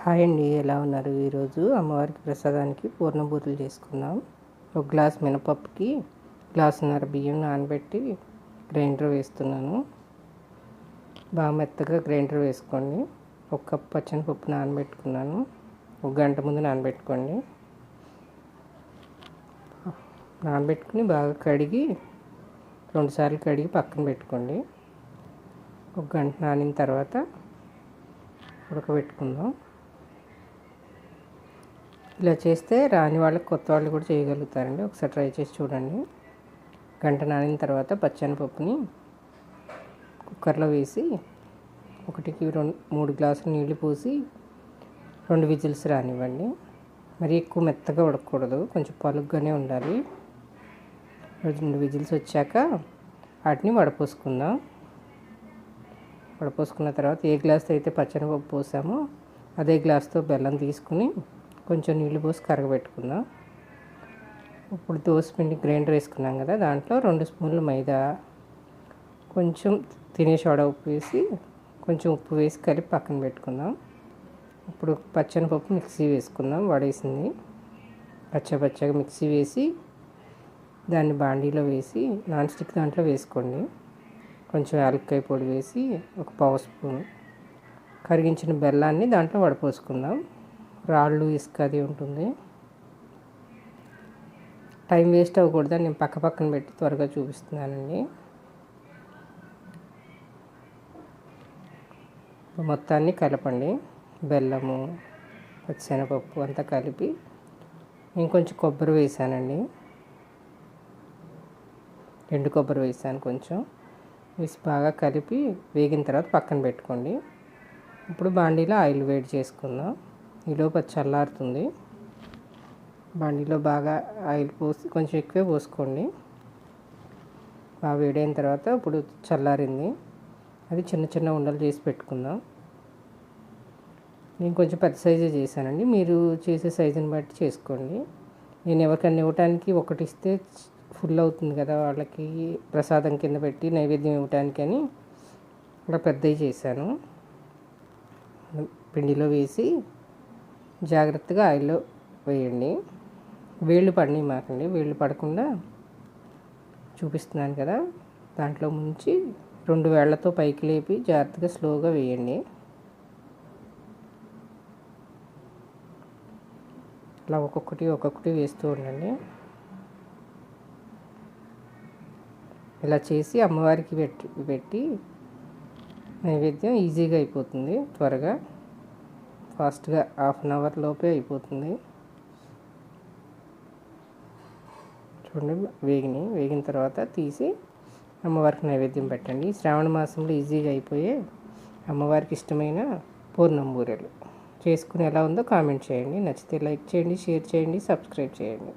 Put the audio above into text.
Hi అండి, ఎలా ఉన్నారు? ఈరోజు అమ్మవారికి ప్రసాదానికి పూర్ణ బూరెలు చేసుకుందాం. ఒక గ్లాస్ మినపప్పుకి గ్లాసున్నర బియ్యం నానబెట్టి గ్రైండర్ వేస్తున్నాను. బాగా మెత్తగా గ్రైండర్ వేసుకోండి. ఒక కప్పు పచ్చనిపప్పు నానబెట్టుకున్నాను. ఒక గంట ముందు నానబెట్టుకోండి. నానబెట్టుకుని బాగా కడిగి 2 సార్లు కడిగి పక్కన పెట్టుకోండి. ఒక గంట నానిన తర్వాత ఉడకబెట్టుకుందాం. ఇలా చేస్తే రాని వాళ్ళకి కొత్త వాళ్ళు కూడా చేయగలుగుతారండి. ఒకసారి ట్రై చేసి చూడండి. గంట నానిన తర్వాత పచ్చనిపప్పుని కుక్కర్లో వేసి 3 గ్లాసులు నీళ్లు పోసి 2 విజిల్స్ రానివ్వండి. మరి ఎక్కువ మెత్తగా ఉడకకూడదు, కొంచెం పలుగ్గానే ఉండాలి. 2 విజిల్స్ వచ్చాక వాటిని వడపోసుకుందాం. వడపోసుకున్న తర్వాత ఏ గ్లాస్తో అయితే పచ్చనిపప్పు పోసామో అదే గ్లాస్తో బెల్లం తీసుకుని కొంచెం నీళ్ళు పోసి కరగబెట్టుకుందాం. ఇప్పుడు దోసపిండి గ్రైండర్ వేసుకున్నాం కదా, దాంట్లో 2 స్పూన్లు మైదా, కొంచెం తినే సోడా ఉప్పు వేసి కొంచెం ఉప్పు వేసి కలిపి పక్కన పెట్టుకుందాం. ఇప్పుడు పచ్చనిపప్పు మిక్సీ వేసుకుందాం. వడేసింది పచ్చగా మిక్సీ వేసి దాన్ని బాండీలో వేసి నాన్ స్టిక్ దాంట్లో వేసుకోండి. కొంచెం యాలక్కాయ పొడి వేసి ఒక పావు స్పూన్ కరిగించిన బెల్లాన్ని దాంట్లో వడపోసుకుందాం. రాళ్ళు ఇసుక అది ఉంటుంది. టైం వేస్ట్ అవ్వకూడదని నేను పక్కన పెట్టి త్వరగా చూపిస్తున్నానండి. మొత్తాన్ని కలపండి. బెల్లము పచ్చిశనగపప్పు అంతా కలిపి నేను కొంచెం కొబ్బరి వేసానండి. ఎండు కొబ్బరి వేసాను. కొంచెం వేసి బాగా కలిపి వేగిన తర్వాత పక్కన పెట్టుకోండి. ఇప్పుడు బాండీలో ఆయిల్ వేడి చేసుకుందాం. ఈలోపు చల్లారుతుంది. బండిలో బాగా ఆయిల్ పోసి కొంచెం ఎక్కువే పోసుకోండి. బాగా వేడైన తర్వాత ఇప్పుడు చల్లారింది. అది చిన్న ఉండలు చేసి పెట్టుకుందాం. నేను కొంచెం పెద్ద సైజే చేశానండి, మీరు చేసే సైజుని బట్టి చేసుకోండి. నేను ఎవరికైనా ఇవ్వటానికి ఒకటి ఇస్తే ఫుల్ అవుతుంది కదా, వాళ్ళకి ప్రసాదం కింద పెట్టి నైవేద్యం ఇవ్వటానికి అని అలా పెద్దవి చేశాను. పిండిలో వేసి జాగ్రత్తగా ఆయిల్లో వేయండి. వేళ్ళు పడినాయి మాకండి, వేళ్ళు పడకుండా చూపిస్తున్నాను కదా, దాంట్లో ముంచి 2 వేళ్లతో పైకి లేపి జాగ్రత్తగా స్లోగా వేయండి. అలా ఒక్కొక్కటి వేస్తూ ఉండండి. ఇలా చేసి అమ్మవారికి పెట్టి నైవేద్యం ఈజీగా అయిపోతుంది. త్వరగా ఫాస్ట్గా 1/2 అవర్ లోపే అయిపోతుంది. చూడండి, వేగిన తర్వాత తీసి అమ్మవారికి నైవేద్యం పెట్టండి. శ్రావణ మాసంలో ఈజీగా అయిపోయే అమ్మవారికి ఇష్టమైన పూర్ణం బూరెలు చేసుకుని ఎలా ఉందో కామెంట్ చేయండి. నచ్చితే లైక్ చేయండి, షేర్ చేయండి, సబ్స్క్రైబ్ చేయండి.